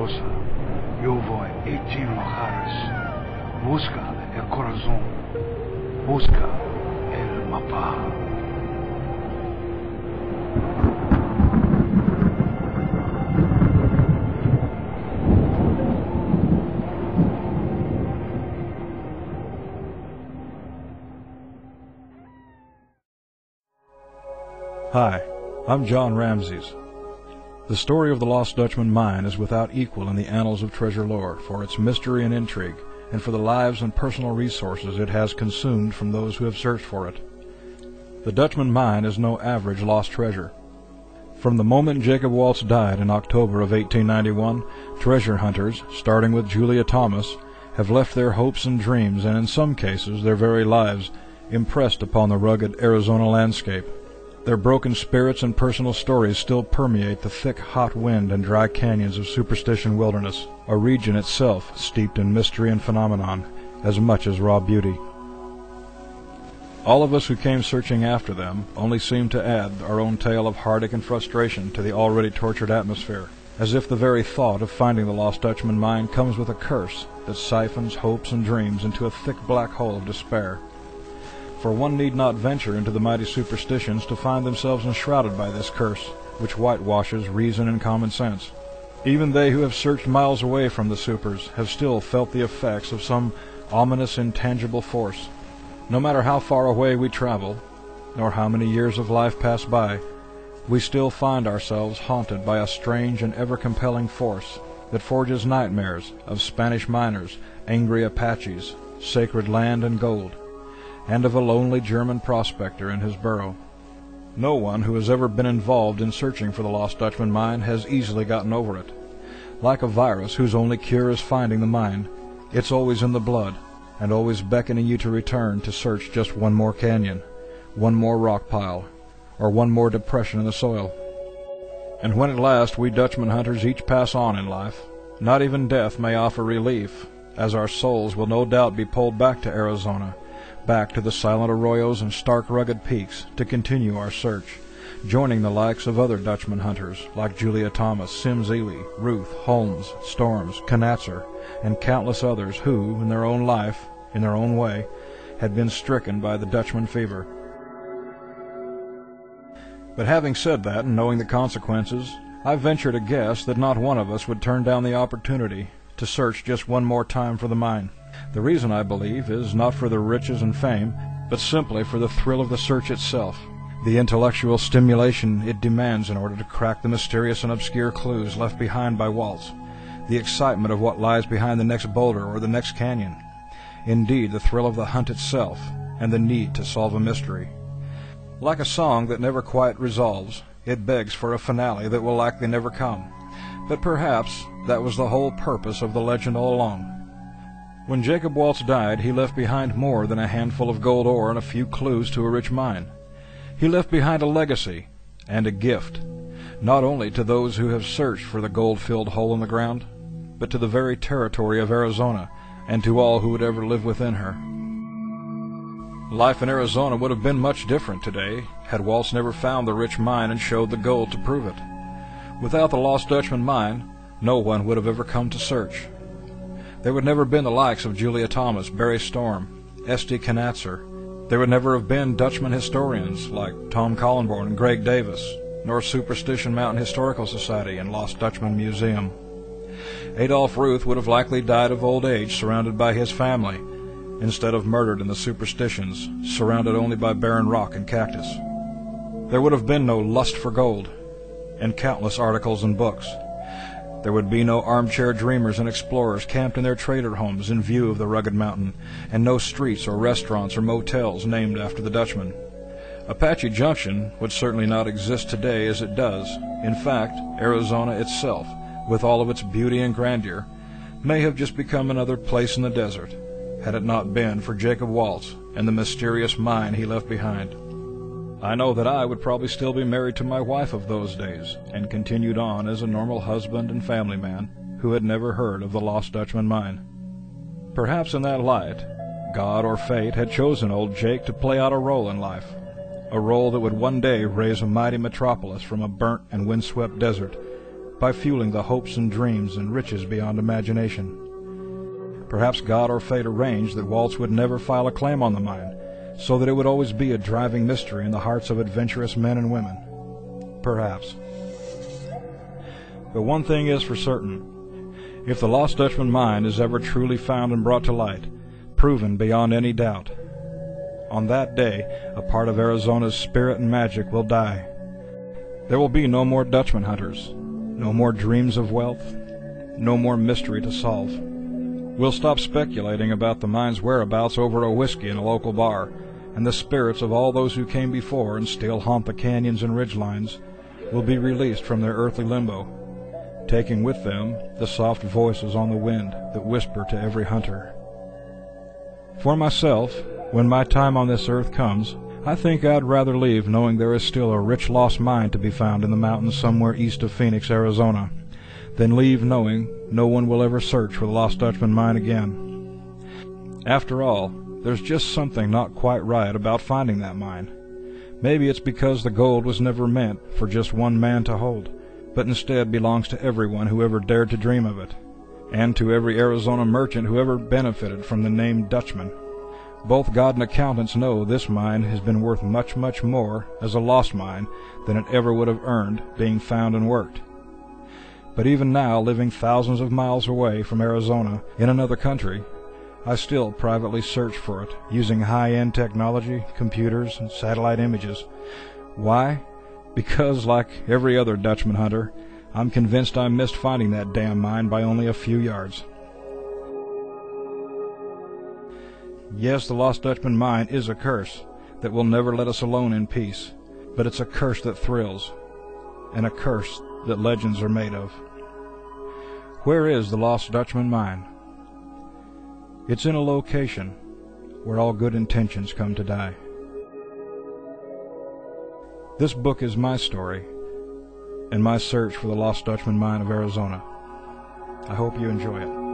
poderosa. Eu vou e te lugares. Busca el corazón. Busca el mapa. Hi, I'm John Ramses. The story of the Lost Dutchman Mine is without equal in the annals of treasure lore for its mystery and intrigue, and for the lives and personal resources it has consumed from those who have searched for it. The Dutchman Mine is no average lost treasure. From the moment Jacob Waltz died in October of 1891, treasure hunters, starting with Julia Thomas, have left their hopes and dreams, and in some cases their very lives, impressed upon the rugged Arizona landscape. Their broken spirits and personal stories still permeate the thick, hot wind and dry canyons of Superstition Wilderness, a region itself steeped in mystery and phenomenon, as much as raw beauty. All of us who came searching after them only seem to add our own tale of heartache and frustration to the already tortured atmosphere, as if the very thought of finding the Lost Dutchman Mine comes with a curse that siphons hopes and dreams into a thick black hole of despair. For one need not venture into the mighty superstitions to find themselves enshrouded by this curse, which whitewashes reason and common sense. Even they who have searched miles away from the supers have still felt the effects of some ominous, intangible force. No matter how far away we travel, nor how many years of life pass by, we still find ourselves haunted by a strange and ever-compelling force that forges nightmares of Spanish miners, angry Apaches, sacred land and gold, and of a lonely German prospector in his burrow. No one who has ever been involved in searching for the Lost Dutchman Mine has easily gotten over it. Like a virus whose only cure is finding the mine, it's always in the blood, and always beckoning you to return to search just one more canyon, one more rock pile, or one more depression in the soil. And when at last we Dutchman hunters each pass on in life, not even death may offer relief, as our souls will no doubt be pulled back to Arizona, back to the silent arroyos and stark rugged peaks to continue our search, joining the likes of other Dutchman hunters like Julia Thomas, Sims Ely, Ruth, Holmes, Storms, Knatzer, and countless others who, in their own life, in their own way, had been stricken by the Dutchman fever. But having said that, and knowing the consequences, I venture to guess that not one of us would turn down the opportunity to search just one more time for the mine. The reason, I believe, is not for the riches and fame, but simply for the thrill of the search itself, the intellectual stimulation it demands in order to crack the mysterious and obscure clues left behind by Waltz, the excitement of what lies behind the next boulder or the next canyon, indeed the thrill of the hunt itself, and the need to solve a mystery. Like a song that never quite resolves, it begs for a finale that will likely never come, but perhaps that was the whole purpose of the legend all along. When Jacob Waltz died, he left behind more than a handful of gold ore and a few clues to a rich mine. He left behind a legacy and a gift, not only to those who have searched for the gold-filled hole in the ground, but to the very territory of Arizona and to all who would ever live within her. Life in Arizona would have been much different today had Waltz never found the rich mine and showed the gold to prove it. Without the Lost Dutchman Mine, no one would have ever come to search. There would never have been the likes of Julia Thomas, Barry Storm, S.D. Knatzer. There would never have been Dutchman historians like Tom Collenborn and Greg Davis, nor Superstition Mountain Historical Society and Lost Dutchman Museum. Adolph-Ruth would have likely died of old age surrounded by his family, instead of murdered in the superstitions, surrounded only by barren rock and cactus. There would have been no lust for gold, and countless articles and books. There would be no armchair dreamers and explorers camped in their trader homes in view of the rugged mountain, and no streets or restaurants or motels named after the Dutchman. Apache Junction would certainly not exist today as it does. In fact, Arizona itself, with all of its beauty and grandeur, may have just become another place in the desert, had it not been for Jacob Waltz and the mysterious mine he left behind. I know that I would probably still be married to my wife of those days, and continued on as a normal husband and family man who had never heard of the Lost Dutchman Mine. Perhaps in that light, God or fate had chosen old Jake to play out a role in life, a role that would one day raise a mighty metropolis from a burnt and windswept desert, by fueling the hopes and dreams and riches beyond imagination. Perhaps God or fate arranged that Waltz would never file a claim on the mine, so that it would always be a driving mystery in the hearts of adventurous men and women. Perhaps. But one thing is for certain. If the Lost Dutchman Mine is ever truly found and brought to light, proven beyond any doubt, on that day a part of Arizona's spirit and magic will die. There will be no more Dutchman hunters, no more dreams of wealth, no more mystery to solve. We'll stop speculating about the mine's whereabouts over a whiskey in a local bar, and the spirits of all those who came before and still haunt the canyons and ridgelines will be released from their earthly limbo, taking with them the soft voices on the wind that whisper to every hunter. For myself, when my time on this earth comes, I think I'd rather leave knowing there is still a rich lost mine to be found in the mountains somewhere east of Phoenix, Arizona, than leave knowing no one will ever search for the Lost Dutchman Mine again. After all, there's just something not quite right about finding that mine. Maybe it's because the gold was never meant for just one man to hold, but instead belongs to everyone who ever dared to dream of it, and to every Arizona merchant who ever benefited from the name Dutchman. Both God and accountants know this mine has been worth much, much more as a lost mine than it ever would have earned being found and worked. But even now, living thousands of miles away from Arizona in another country, I still privately search for it, using high-end technology, computers, and satellite images. Why? Because, like every other Dutchman hunter, I'm convinced I missed finding that damn mine by only a few yards. Yes, the Lost Dutchman Mine is a curse that will never let us alone in peace, but it's a curse that thrills, and a curse that legends are made of. Where is the Lost Dutchman Mine? It's in a location where all good intentions come to die. This book is my story and my search for the Lost Dutchman Mine of Arizona. I hope you enjoy it.